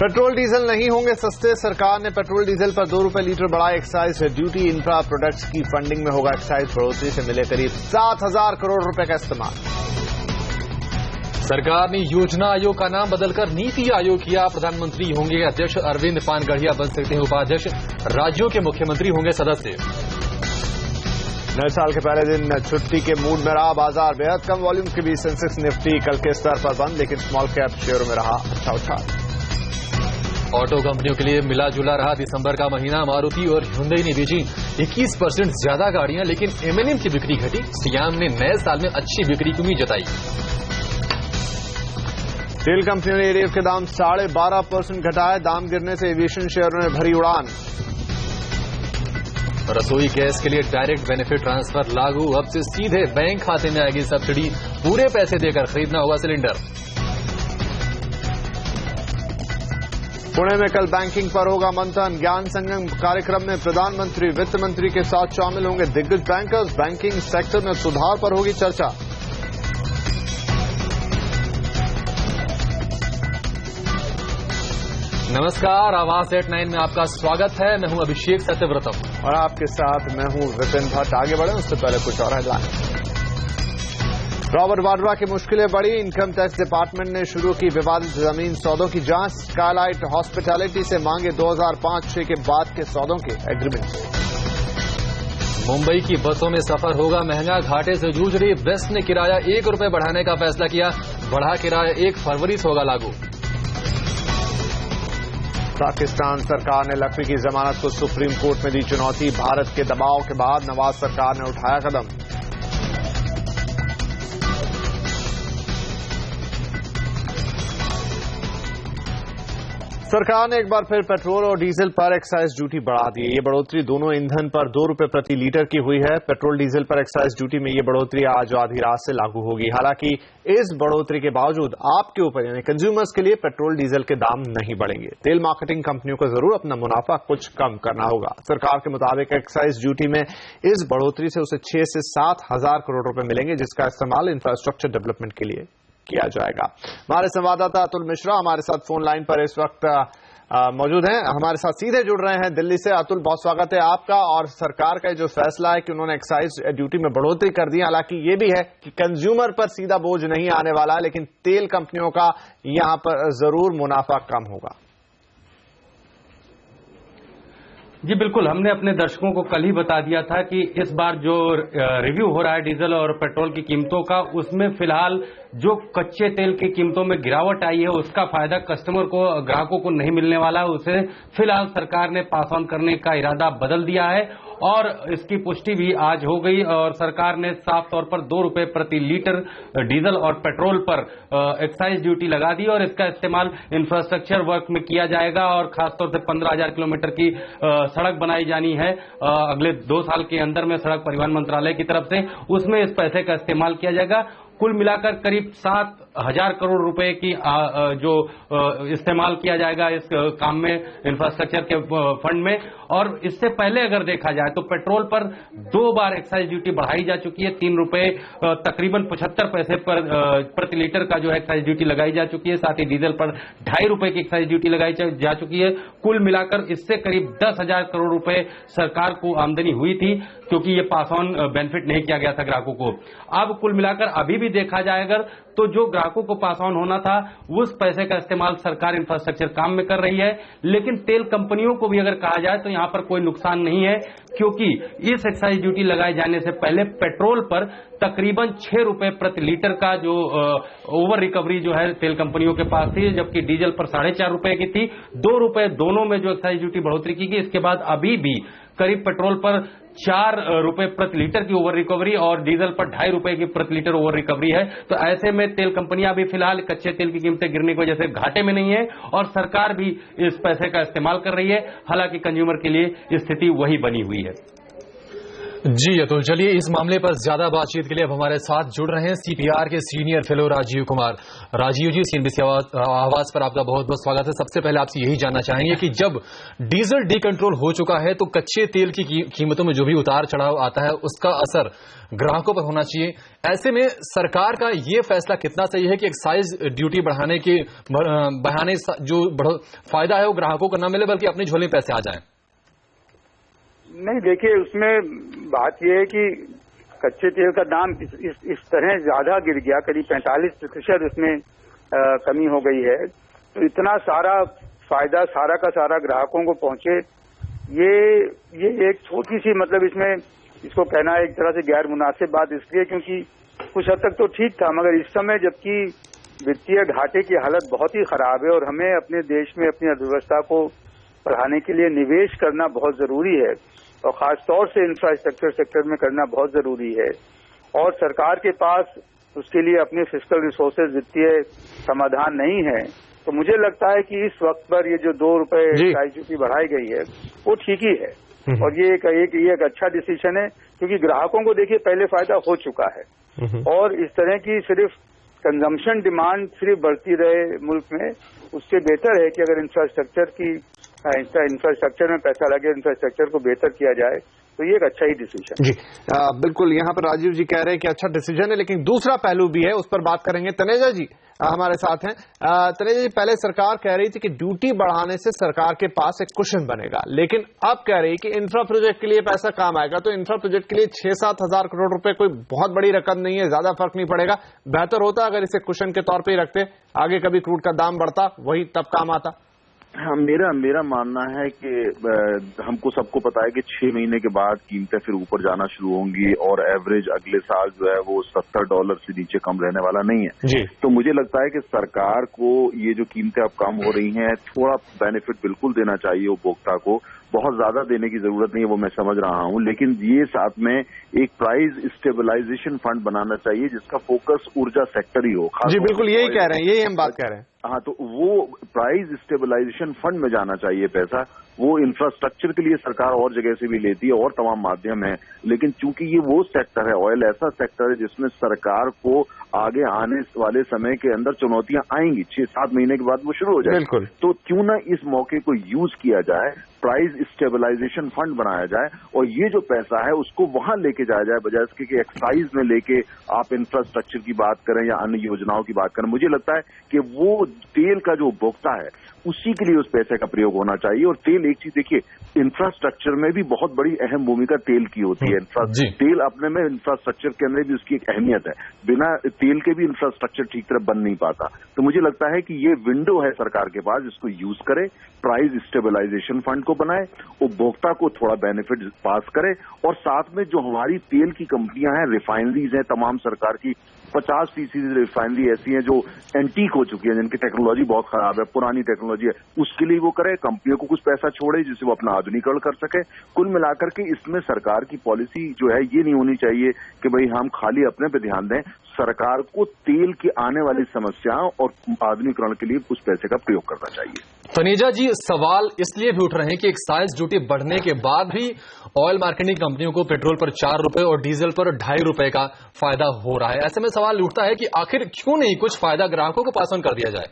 Petrol diesel नहीं होंगे सस्ते। सरकार ने पेट्रोल डीजल पर 2 रुपए लीटर बढ़ाई एक्साइज ड्यूटी। इंफ्रा प्रोडक्ट्स की फंडिंग में होगा एक्साइज बढ़ोतरी से मिले करीब 7,000 करोड़ रुपए का इस्तेमाल। सरकार ने योजना आयोग का नाम बदलकर नीति आयोग किया। प्रधानमंत्री होंगे अध्यक्ष, अरविंद पानगढ़िया बन सकते हैं उपाध्यक्ष, राज्यों के मुख्यमंत्री होंगे सदस्य। नए साल के पहले दिन छुट्टी के मूड में रहा बाजार। बेहद कम वॉल्यूम के बीच सेंसेक्स निफ्टी कल के स्तर पर बंद, लेकिन स्मॉल कैप शेयरों में रहा अच्छा उछाल। ऑटो कंपनियों के लिए मिला जुला रहा दिसंबर का महीना। मारुति और हुंडई ने बेची 21% ज्यादा गाड़ियां, लेकिन एमएनएम की बिक्री घटी। सियाम ने नए साल में अच्छी बिक्री की उम्मीद जताई। तेल कंपनियों ने एडीएफ के दाम 12.5% घटाए। दाम गिरने से एविएशन शेयरों ने भरी उड़ान। रसोई गैस के लिए डायरेक्ट बेनिफिट ट्रांसफर लागू। अब से सीधे बैंक खाते में आएगी सब्सिडी। पूरे पैसे देकर खरीदना होगा सिलेंडर। पुणे में कल बैंकिंग पर होगा मंथन। ज्ञान संगम कार्यक्रम में प्रधानमंत्री वित्त मंत्री के साथ शामिल होंगे दिग्गज बैंकर्स। बैंकिंग सेक्टर में सुधार पर होगी चर्चा। नमस्कार, आवाज एट 9 में आपका स्वागत है। मैं हूं अभिषेक सत्यव्रतम और आपके साथ मैं हूं विपिन भट्ट। आगे बढ़े उससे पहले कुछ और हेडलाइन। रॉबर्ट वाड्रा की मुश्किलें बढ़ी। इनकम टैक्स डिपार्टमेंट ने शुरू की विवादित जमीन सौदों की जांच। स्काईलाइट हॉस्पिटैलिटी से मांगे 2005-6 के बाद के सौदों के एग्रीमेंट। मुंबई की बसों में सफर होगा महंगा। घाटे से जूझ रही बेस्ट ने किराया 1 रुपए बढ़ाने का फैसला किया। बढ़ा किराया 1 फरवरी से होगा लागू। पाकिस्तान सरकार ने लखवी की जमानत को सुप्रीम कोर्ट में दी चुनौती। भारत के दबाव के बाद नवाज सरकार ने उठाया कदम। सरकार ने एक बार फिर पेट्रोल और डीजल पर एक्साइज ड्यूटी बढ़ा दी है। ये बढ़ोतरी दोनों ईंधन पर 2 रुपए प्रति लीटर की हुई है। पेट्रोल डीजल पर एक्साइज ड्यूटी में ये बढ़ोतरी आज आधी रात से लागू होगी। हालांकि इस बढ़ोतरी के बावजूद आपके ऊपर यानी कंज्यूमर्स के लिए पेट्रोल डीजल के दाम नहीं बढ़ेंगे। तेल मार्केटिंग कंपनियों को जरूर अपना मुनाफा कुछ कम करना होगा। सरकार के मुताबिक एक्साइज ड्यूटी में इस बढ़ोतरी से उसे 6 से 7,000 करोड़ रुपए मिलेंगे, जिसका इस्तेमाल इंफ्रास्ट्रक्चर डेवलपमेंट के लिए किया जाएगा। हमारे संवाददाता अतुल मिश्रा हमारे साथ फोन लाइन पर इस वक्त मौजूद हैं, हमारे साथ सीधे जुड़ रहे हैं दिल्ली से। अतुल, बहुत स्वागत है आपका। और सरकार का जो फैसला है कि उन्होंने एक्साइज ड्यूटी में बढ़ोतरी कर दी, हालांकि ये भी है कि कंज्यूमर पर सीधा बोझ नहीं आने वाला, लेकिन तेल कंपनियों का यहां पर जरूर मुनाफा कम होगा। जी बिल्कुल, हमने अपने दर्शकों को कल ही बता दिया था कि इस बार जो रिव्यू हो रहा है डीजल और पेट्रोल की कीमतों का, उसमें फिलहाल जो कच्चे तेल की कीमतों में गिरावट आई है उसका फायदा कस्टमर को, ग्राहकों को नहीं मिलने वाला है। उसे फिलहाल सरकार ने पास ऑन करने का इरादा बदल दिया है और इसकी पुष्टि भी आज हो गई। और सरकार ने साफ तौर पर 2 रुपए प्रति लीटर डीजल और पेट्रोल पर एक्साइज ड्यूटी लगा दी और इसका इस्तेमाल इंफ्रास्ट्रक्चर वर्क में किया जाएगा। और खासतौर से 15,000 किलोमीटर की सड़क बनाई जानी है अगले 2 साल के अंदर में सड़क परिवहन मंत्रालय की तरफ से, उसमें इस पैसे का इस्तेमाल किया जाएगा। कुल मिलाकर करीब 7,000 करोड़ रुपए की जो इस्तेमाल किया जाएगा इस काम में, इंफ्रास्ट्रक्चर के फंड में। और इससे पहले अगर देखा जाए तो पेट्रोल पर 2 बार एक्साइज ड्यूटी बढ़ाई जा चुकी है। 3 रुपए तकरीबन 75 पैसे पर प्रति लीटर का जो है एक्साइज ड्यूटी लगाई जा चुकी है। साथ ही डीजल पर 2.5 रुपए की एक्साइज ड्यूटी लगाई जा चुकी है। कुल मिलाकर इससे करीब 10,000 करोड़ रुपए सरकार को आमदनी हुई थी, क्योंकि ये पास ऑन बेनिफिट नहीं किया गया था ग्राहकों को। अब कुल मिलाकर अभी भी देखा जाए अगर तो जो ग्राहकों को पास ऑन होना था उस पैसे का इस्तेमाल सरकार इंफ्रास्ट्रक्चर काम में कर रही है। लेकिन तेल कंपनियों को भी अगर कहा जाए तो यहां पर कोई नुकसान नहीं है, क्योंकि इस एक्साइज ड्यूटी लगाए जाने से पहले पेट्रोल पर तकरीबन 6 रुपए प्रति लीटर का जो ओवर रिकवरी जो है तेल कंपनियों के पास थी, जबकि डीजल पर 4.5 रुपए की थी। 2 रुपए दोनों में जो एक्साइज ड्यूटी बढ़ोतरी की गई। इसके बाद अभी भी करीब पेट्रोल पर 4 रुपए प्रति लीटर की ओवर रिकवरी और डीजल पर 2.5 रुपए की प्रति लीटर ओवर रिकवरी है। तो ऐसे में तेल कंपनियां भी फिलहाल कच्चे तेल की कीमतें गिरने की वजह से घाटे में नहीं है और सरकार भी इस पैसे का इस्तेमाल कर रही है। हालांकि कंज्यूमर के लिए स्थिति वही बनी हुई है। जी अतुल, चलिए इस मामले पर ज्यादा बातचीत के लिए अब हमारे साथ जुड़ रहे हैं सीपीआर के सीनियर फेलो राजीव कुमार। राजीव जी, सीएनबीसी आवाज पर आपका बहुत बहुत स्वागत है। सबसे पहले आपसे यही जानना चाहेंगे कि जब डीजल डीकंट्रोल हो चुका है तो कच्चे तेल की कीमतों में जो भी उतार चढ़ाव आता है उसका असर ग्राहकों पर होना चाहिए। ऐसे में सरकार का ये फैसला कितना सही है कि एक्साइज ड्यूटी बढ़ाने के बहाने जो फायदा है वो ग्राहकों को न मिले बल्कि अपनी झोली में पैसे आ जाए? नहीं, देखिए उसमें बात यह है कि कच्चे तेल का दाम इस तरह ज्यादा गिर गया, करीब 45% उसमें कमी हो गई है। तो इतना सारा फायदा सारा का सारा ग्राहकों को पहुंचे, ये एक छोटी सी मतलब इसमें इसको कहना एक तरह से गैर मुनासिब बात इसलिए क्योंकि कुछ हद तक तो ठीक था, मगर इस समय जबकि वित्तीय घाटे की हालत बहुत ही खराब है और हमें अपने देश में अपनी अर्थव्यवस्था को बढ़ाने के लिए निवेश करना बहुत जरूरी है और खासतौर से इंफ्रास्ट्रक्चर सेक्टर में करना बहुत जरूरी है और सरकार के पास उसके लिए अपने फिस्कल रिसोर्सेज वित्तीय समाधान नहीं है। तो मुझे लगता है कि इस वक्त पर ये जो ₹2 एक्साइज ड्यूटी बढ़ाई गई है वो ठीक ही है और ये एक अच्छा डिसीजन है क्योंकि ग्राहकों को देखिए पहले फायदा हो चुका है और इस तरह की सिर्फ कंजम्पशन डिमांड सिर्फ बढ़ती रहे मुल्क में, उससे बेहतर है कि अगर इंफ्रास्ट्रक्चर में पैसा लगे, इंफ्रास्ट्रक्चर को बेहतर किया जाए, तो ये एक अच्छा ही डिसीजन जी। बिल्कुल, यहाँ पर राजीव जी कह रहे हैं कि अच्छा डिसीजन है, लेकिन दूसरा पहलू भी है, उस पर बात करेंगे। तनेजा जी हमारे साथ हैं। तनेजा जी, पहले सरकार कह रही थी कि ड्यूटी बढ़ाने से सरकार के पास एक कुशन बनेगा, लेकिन अब कह रही है कि इंफ्रा प्रोजेक्ट के लिए पैसा काम आएगा। तो इंफ्रा प्रोजेक्ट के लिए 6-7 हजार करोड़ रुपए कोई बहुत बड़ी रकम नहीं है, ज्यादा फर्क नहीं पड़ेगा। बेहतर होता अगर इसे कुशन के तौर पर ही रखते, आगे कभी क्रूड का दाम बढ़ता वही तब काम आता। हाँ, मेरा मानना है कि हमको सबको पता है कि 6 महीने के बाद कीमतें फिर ऊपर जाना शुरू होंगी और एवरेज अगले साल जो है वो $70 से नीचे कम रहने वाला नहीं है जी। तो मुझे लगता है कि सरकार को ये जो कीमतें अब कम हो रही हैं थोड़ा बेनिफिट बिल्कुल देना चाहिए उपभोक्ता को, बहुत ज्यादा देने की जरूरत नहीं है, वो मैं समझ रहा हूं, लेकिन ये साथ में एक प्राइस स्टेबलाइजेशन फंड बनाना चाहिए जिसका फोकस ऊर्जा सेक्टर ही हो। जी बिल्कुल, यही कह रहे हैं, यही हम बात कह रहे हैं। हाँ, तो वो प्राइस स्टेबलाइजेशन फंड में जाना चाहिए पैसा। वो इंफ्रास्ट्रक्चर के लिए सरकार और जगह से भी लेती है और तमाम माध्यम है, लेकिन चूंकि ये वो सेक्टर है, ऑयल ऐसा सेक्टर है जिसमें सरकार को आगे आने वाले समय के अंदर चुनौतियां आएंगी, 6-7 महीने के बाद वो शुरू हो जाए। बिल्कुल, तो क्यों ना इस मौके को यूज किया जाए, प्राइस स्टेबलाइजेशन फंड बनाया जाए और ये जो पैसा है उसको वहां लेके जाया जाए, बजाय इसके कि एक्साइज में लेके आप इंफ्रास्ट्रक्चर की बात करें या अन्य योजनाओं की बात करें। मुझे लगता है कि वो तेल का जो उपभोक्ता है उसी के लिए उस पैसे का प्रयोग होना चाहिए। और तेल, एक चीज देखिए, इंफ्रास्ट्रक्चर में भी बहुत बड़ी अहम भूमिका तेल की होती है। तेल अपने में इंफ्रास्ट्रक्चर के अंदर भी उसकी एक अहमियत है, बिना तेल के भी इंफ्रास्ट्रक्चर ठीक तरह बन नहीं पाता। तो मुझे लगता है कि ये विंडो है सरकार के पास, जिसको यूज करे, प्राइस स्टेबलाइजेशन फंड को बनाए, उपभोक्ता को थोड़ा बेनिफिट पास करे और साथ में जो हमारी तेल की कंपनियां हैं, रिफाइनरीज हैं, तमाम सरकार की 50% रिफाइनरी ऐसी हैं जो एंटीक हो चुकी है, जिनकी टेक्नोलॉजी बहुत खराब है, पुरानी टेक्नोलॉजी है, उसके लिए वो करे, कंपनियों को कुछ पैसा छोड़े जिससे वो अपना आधुनिकीकरण कर सके। कुल मिलाकर के इसमें सरकार की पॉलिसी जो है ये नहीं होनी चाहिए कि भाई हम खाली अपने पे ध्यान दें, सरकार को तेल की आने वाली समस्याओं और आधुनिकीकरण के लिए उस पैसे का प्रयोग करना चाहिए। तनेजा जी, सवाल इसलिए भी उठ रहे हैं कि एक्साइज ड्यूटी बढ़ने के बाद भी ऑयल मार्केटिंग कंपनियों को पेट्रोल पर ₹4 और डीजल पर ₹2.5 का फायदा हो रहा है। ऐसे में सवाल उठता है कि आखिर क्यों नहीं कुछ फायदा ग्राहकों को पास ऑन कर दिया जाए?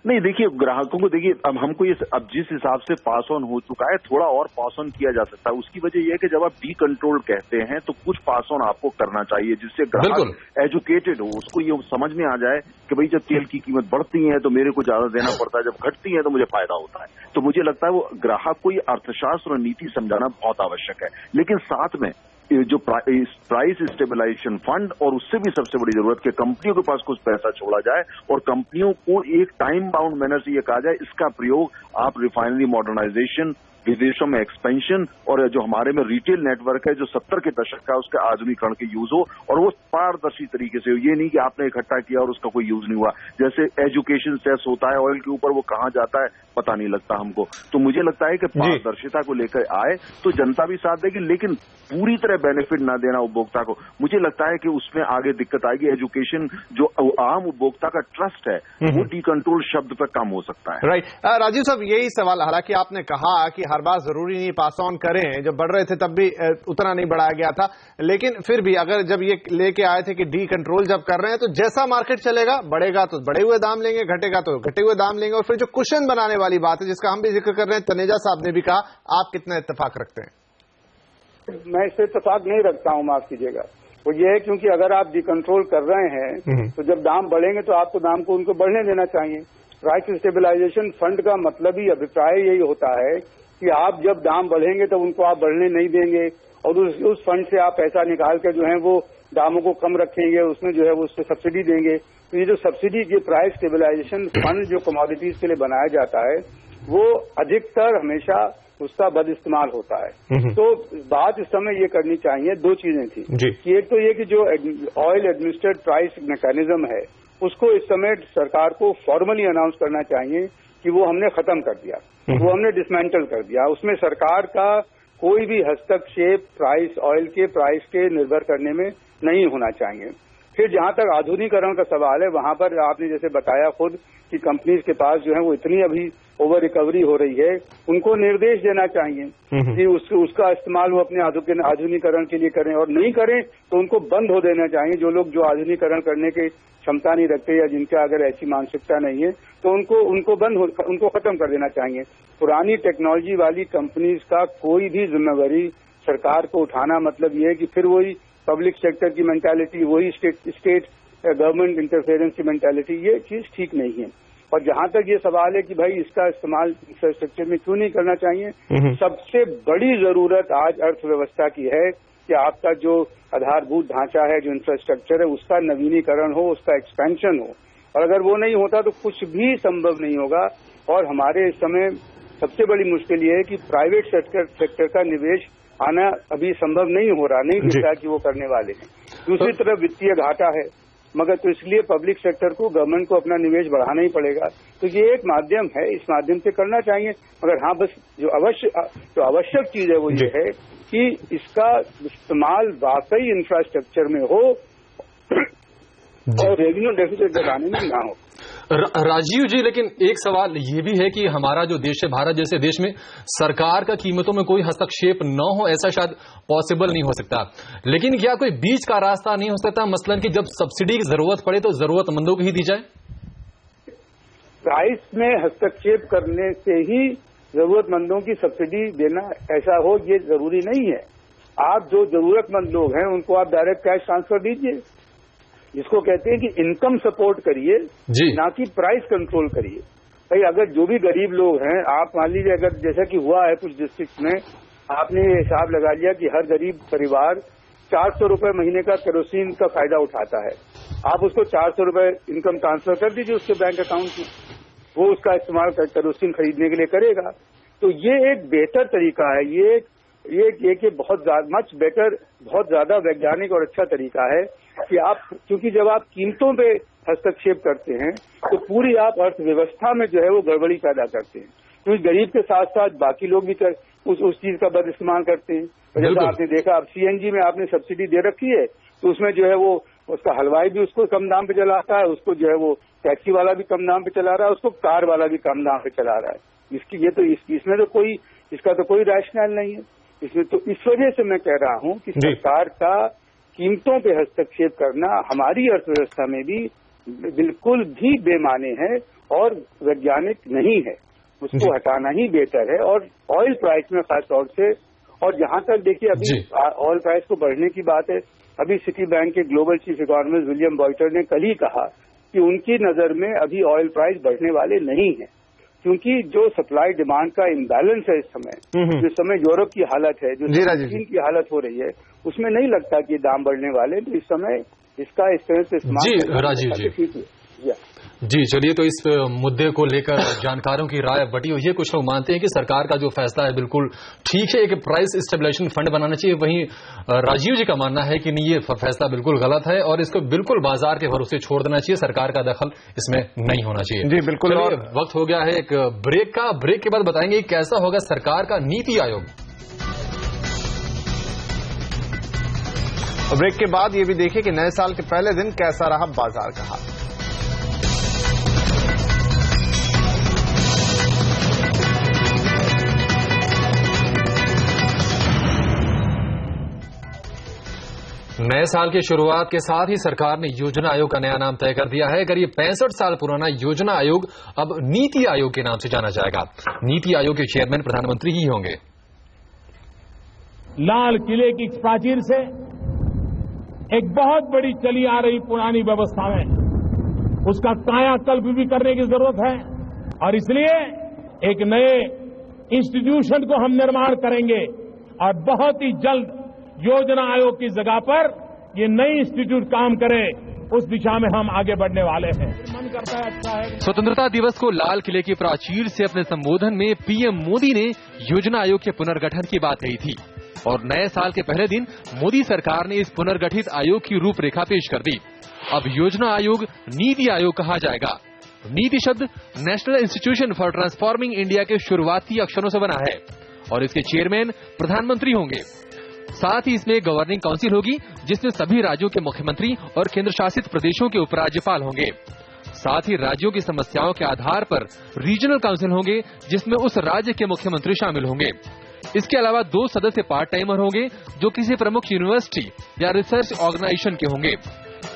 नहीं, देखिए ग्राहकों को, देखिए अब हमको ये अब जिस हिसाब से पास ऑन हो चुका है थोड़ा और पास ऑन किया जा सकता है। उसकी वजह यह है कि जब आप डी कंट्रोल कहते हैं तो कुछ पास ऑन आपको करना चाहिए जिससे ग्राहक एजुकेटेड हो, उसको ये समझ में आ जाए कि भाई जब तेल की कीमत बढ़ती है तो मेरे को ज्यादा देना पड़ता है, जब घटती है तो मुझे फायदा होता है। तो मुझे लगता है वो ग्राहक को ये अर्थशास्त्र और नीति समझाना बहुत आवश्यक है। लेकिन साथ में जो प्राइस स्टेबलाइजेशन फंड और उससे भी सबसे बड़ी जरूरत कि कंपनियों के पास कुछ पैसा छोड़ा जाए और कंपनियों को एक टाइम बाउंड मैनर से ये कहा जाए इसका प्रयोग आप रिफाइनरी मॉडर्नाइजेशन, विदेशों में एक्सपेंशन और जो हमारे में रिटेल नेटवर्क है जो 70 के दशक का, उसका आधुनिकीकरण के यूज हो और वो पारदर्शी तरीके से हो। ये नहीं कि आपने इकट्ठा किया और उसका कोई यूज नहीं हुआ। जैसे एजुकेशन सेस होता है ऑयल के ऊपर, वो कहाँ जाता है पता नहीं लगता हमको। तो मुझे लगता है कि पारदर्शिता को लेकर आए तो जनता भी साथ देगी, लेकिन पूरी तरह बेनिफिट ना देना उपभोक्ता को, मुझे लगता है कि उसमें आगे दिक्कत आएगी। एजुकेशन जो आम उपभोक्ता का ट्रस्ट है वो डी कंट्रोल शब्द पर कम हो सकता है। राइट, राजीव साहब, यही सवाल, हालांकि आपने कहा कि हर बार जरूरी नहीं पास ऑन करें, जब बढ़ रहे थे तब भी उतना नहीं बढ़ाया गया था, लेकिन फिर भी अगर जब ये लेके आए थे कि डी कंट्रोल जब कर रहे हैं तो जैसा मार्केट चलेगा, बढ़ेगा तो बढ़े हुए दाम लेंगे, घटेगा तो घटे हुए दाम लेंगे। और फिर जो कुशन बनाने वाली बात है जिसका हम भी जिक्र कर रहे हैं, तनेजा साहब ने भी कहा, आप कितना इत्तेफाक रखते हैं? मैं इससे इत्तेफाक नहीं रखता हूं, माफ कीजिएगा। वो ये है क्योंकि अगर आप डिकंट्रोल कर रहे हैं तो जब दाम बढ़ेंगे तो आपको दाम को उनको बढ़ने देना चाहिए। प्राइस स्टेबलाइजेशन फंड का मतलब ही, अभिप्राय यही होता है कि आप जब दाम बढ़ेंगे तब उनको आप बढ़ने नहीं देंगे और उस फंड से आप पैसा निकाल कर जो है वो दामों को कम रखेंगे, उसमें जो है वो उससे सब्सिडी देंगे। तो ये जो सब्सिडी, ये प्राइस स्टेबलाइजेशन फंड जो कमोडिटीज के लिए बनाया जाता है वो अधिकतर हमेशा उसका बद इस्तेमाल होता है। तो बात इस समय ये करनी चाहिए, दो चीजें थी कि एक तो ये कि जो ऑयल एडमिनिस्ट्रेड प्राइस मैकेनिज्म है उसको इस समय सरकार को फॉर्मली अनाउंस करना चाहिए कि वो हमने खत्म कर दिया, वो हमने डिसमेंटल कर दिया। उसमें सरकार का कोई भी हस्तक्षेप प्राइस, ऑयल के प्राइस के निर्भर करने में नहीं होना चाहिए। फिर जहां तक आधुनिकीकरण का सवाल है, वहां पर आपने जैसे बताया खुद कि कंपनीज के पास जो है वो इतनी अभी ओवर रिकवरी हो रही है, उनको निर्देश देना चाहिए कि उसका इस्तेमाल वो अपने आधुनिकीकरण के लिए करें, और नहीं करें तो उनको बंद हो देना चाहिए। जो लोग जो आधुनिकीकरण करने की क्षमता नहीं रखते या जिनका अगर ऐसी मानसिकता नहीं है तो उनको खत्म कर देना चाहिए। पुरानी टेक्नोलॉजी वाली कंपनीज का कोई भी जिम्मेवारी सरकार को उठाना मतलब ये है कि फिर वही पब्लिक सेक्टर की मेंटालिटी, वही स्टेट गवर्नमेंट इंटरफेरेंस की मेंटालिटी, ये चीज ठीक नहीं है। और जहां तक ये सवाल है कि भाई इसका इस्तेमाल इंफ्रास्ट्रक्चर में क्यों नहीं करना चाहिए, सबसे बड़ी जरूरत आज अर्थव्यवस्था की है कि आपका जो आधारभूत ढांचा है, जो इंफ्रास्ट्रक्चर है, उसका नवीनीकरण हो, उसका एक्सपेंशन हो। और अगर वो नहीं होता तो कुछ भी संभव नहीं होगा। और हमारे इस समय सबसे बड़ी मुश्किल ये है कि प्राइवेट सेक्टर का निवेश आना अभी संभव नहीं हो रहा, नहीं दिखता कि वो करने वाले हैं। दूसरी तरफ वित्तीय घाटा है, मगर तो इसलिए पब्लिक सेक्टर को, गवर्नमेंट को अपना निवेश बढ़ाना ही पड़ेगा। तो ये एक माध्यम है, इस माध्यम से करना चाहिए। मगर हाँ, बस जो आवश्यक चीज है वो ये है कि इसका इस्तेमाल वाकई इंफ्रास्ट्रक्चर में हो और रेवेन्यू डेफिसिट बढ़ाने में ना हो। राजीव जी, लेकिन एक सवाल ये भी है कि हमारा जो देश है, भारत जैसे देश में सरकार का कीमतों में कोई हस्तक्षेप न हो, ऐसा शायद पॉसिबल नहीं हो सकता। लेकिन क्या कोई बीच का रास्ता नहीं हो सकता, मसलन कि जब सब्सिडी की जरूरत पड़े तो जरूरतमंदों को ही दी जाए? प्राइस में हस्तक्षेप करने से ही जरूरतमंदों की सब्सिडी देना ऐसा हो, ये जरूरी नहीं है। आप जो जरूरतमंद लोग हैं उनको आप डायरेक्ट कैश ट्रांसफर दीजिए, जिसको कहते हैं कि इनकम सपोर्ट करिए, ना कि प्राइस कंट्रोल करिए। भाई अगर जो भी गरीब लोग हैं, आप मान लीजिए अगर जैसा कि हुआ है कुछ डिस्ट्रिक्ट में, आपने ये हिसाब लगा लिया कि हर गरीब परिवार 400 रुपए महीने का केरोसिन का फायदा उठाता है, आप उसको 400 रुपए इनकम ट्रांसफर कर दीजिए उसके बैंक अकाउंट में, वो उसका इस्तेमाल केरोसिन खरीदने के लिए करेगा। तो ये एक बेहतर तरीका है, ये बहुत मच बेटर, बहुत ज्यादा वैज्ञानिक और अच्छा तरीका है कि आप, क्योंकि जब आप कीमतों पे हस्तक्षेप करते हैं तो पूरी आप अर्थव्यवस्था में जो है वो गड़बड़ी पैदा करते हैं, क्योंकि गरीब के साथ साथ बाकी लोग भी उस चीज का बद इस्तेमाल करते हैं। जैसा आपने देखा, अब सीएनजी में आपने सब्सिडी दे रखी है तो उसमें जो है वो उसका हलवाई भी उसको कम दाम पे चलाता है, उसको जो है वो टैक्सी वाला भी कम दाम पे चला रहा है, उसको कार वाला भी कम दाम पे चला रहा है। इसमें तो कोई, इसका तो कोई रैशनल नहीं है इसमें। तो इस वजह से मैं कह रहा हूं कि सरकार का कीमतों पे हस्तक्षेप करना हमारी अर्थव्यवस्था में भी बिल्कुल भी बेमाने है और वैज्ञानिक नहीं है, उसको हटाना ही बेहतर है। और ऑयल प्राइस में खास तौर से, और जहां तक देखिए अभी ऑयल प्राइस को बढ़ने की बात है, अभी सिटी बैंक के ग्लोबल चीफ इकोनॉमिस्ट विलियम बॉयटर ने कल ही कहा कि उनकी नजर में अभी ऑयल प्राइस बढ़ने वाले नहीं है, क्योंकि जो सप्लाई डिमांड का इम्बैलेंस है इस समय, जिस समय यूरोप की हालत है, जो चीन की हालत हो रही है, उसमें नहीं लगता कि दाम बढ़ने वाले। तो इस समय इसका इस तरह से इस्तेमाल राजीव जी, चलिए, तो इस मुद्दे को लेकर जानकारों की राय बटी हुई है। कुछ लोग मानते हैं कि सरकार का जो फैसला है बिल्कुल ठीक है, एक प्राइस स्टेबलाइजेशन फंड बनाना चाहिए। वहीं राजीव जी का मानना है कि नहीं, ये फैसला बिल्कुल गलत है और इसको बिल्कुल बाजार के भरोसे छोड़ देना चाहिए, सरकार का दखल इसमें नहीं होना चाहिए। जी बिल्कुल। और वक्त हो गया है एक ब्रेक का। ब्रेक के बाद बताएंगे कैसा होगा सरकार का नीति आयोग। ब्रेक के बाद ये भी देखिए कि नए साल के पहले दिन कैसा रहा बाजार का हाल। नए साल की शुरुआत के साथ ही सरकार ने योजना आयोग का नया नाम तय कर दिया है। करीब 65 साल पुराना योजना आयोग अब नीति आयोग के नाम से जाना जाएगा। नीति आयोग के चेयरमैन प्रधानमंत्री ही होंगे। लाल किले की प्राचीर से एक बहुत बड़ी चली आ रही पुरानी व्यवस्था में उसका कायाकल्प भी करने की जरूरत है और इसलिए एक नए इंस्टीट्यूशन को हम निर्माण करेंगे और बहुत ही जल्द योजना आयोग की जगह पर ये नई इंस्टीट्यूट काम करे, उस दिशा में हम आगे बढ़ने वाले हैं। मन करता है अच्छा है। स्वतंत्रता दिवस को लाल किले की प्राचीर से अपने संबोधन में पीएम मोदी ने योजना आयोग के पुनर्गठन की बात कही थी और नए साल के पहले दिन मोदी सरकार ने इस पुनर्गठित आयोग की रूपरेखा पेश कर दी। अब योजना आयोग नीति आयोग कहा जाएगा। नीति शब्द national institution for transforming India के शुरुआती अक्षरों से बना है और इसके चेयरमैन प्रधानमंत्री होंगे। साथ ही इसमें गवर्निंग काउंसिल होगी जिसमें सभी राज्यों के मुख्यमंत्री और केंद्र शासित प्रदेशों के उपराज्यपाल होंगे। साथ ही राज्यों की समस्याओं के आधार पर रीजनल काउंसिल होंगे जिसमें उस राज्य के मुख्यमंत्री शामिल होंगे। इसके अलावा 2 सदस्य पार्ट टाइमर होंगे जो किसी प्रमुख यूनिवर्सिटी या रिसर्च ऑर्गेनाइजेशन के होंगे।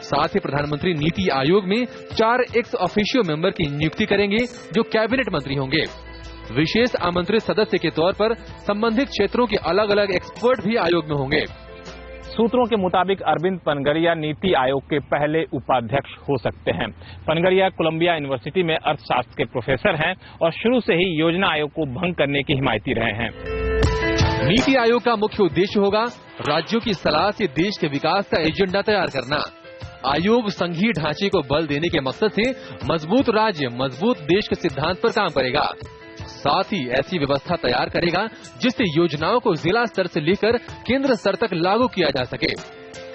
साथ ही प्रधानमंत्री नीति आयोग में 4 एक्स ऑफिशियो मेंबर की नियुक्ति करेंगे जो कैबिनेट मंत्री होंगे। विशेष आमंत्रित सदस्य के तौर पर संबंधित क्षेत्रों के अलग अलग एक्सपर्ट भी आयोग में होंगे। सूत्रों के मुताबिक अरविंद पनगरिया नीति आयोग के पहले उपाध्यक्ष हो सकते हैं। पनगरिया कोलंबिया यूनिवर्सिटी में अर्थशास्त्र के प्रोफेसर हैं और शुरू से ही योजना आयोग को भंग करने की हिमायती रहे हैं। नीति आयोग का मुख्य उद्देश्य होगा राज्यों की सलाह से देश के विकास का एजेंडा तैयार करना। आयोग संघीय ढांचे को बल देने के मकसद से मजबूत राज्य मजबूत देश के सिद्धांत पर काम करेगा। साथ ही ऐसी व्यवस्था तैयार करेगा जिससे योजनाओं को जिला स्तर से लेकर केंद्र स्तर तक लागू किया जा सके।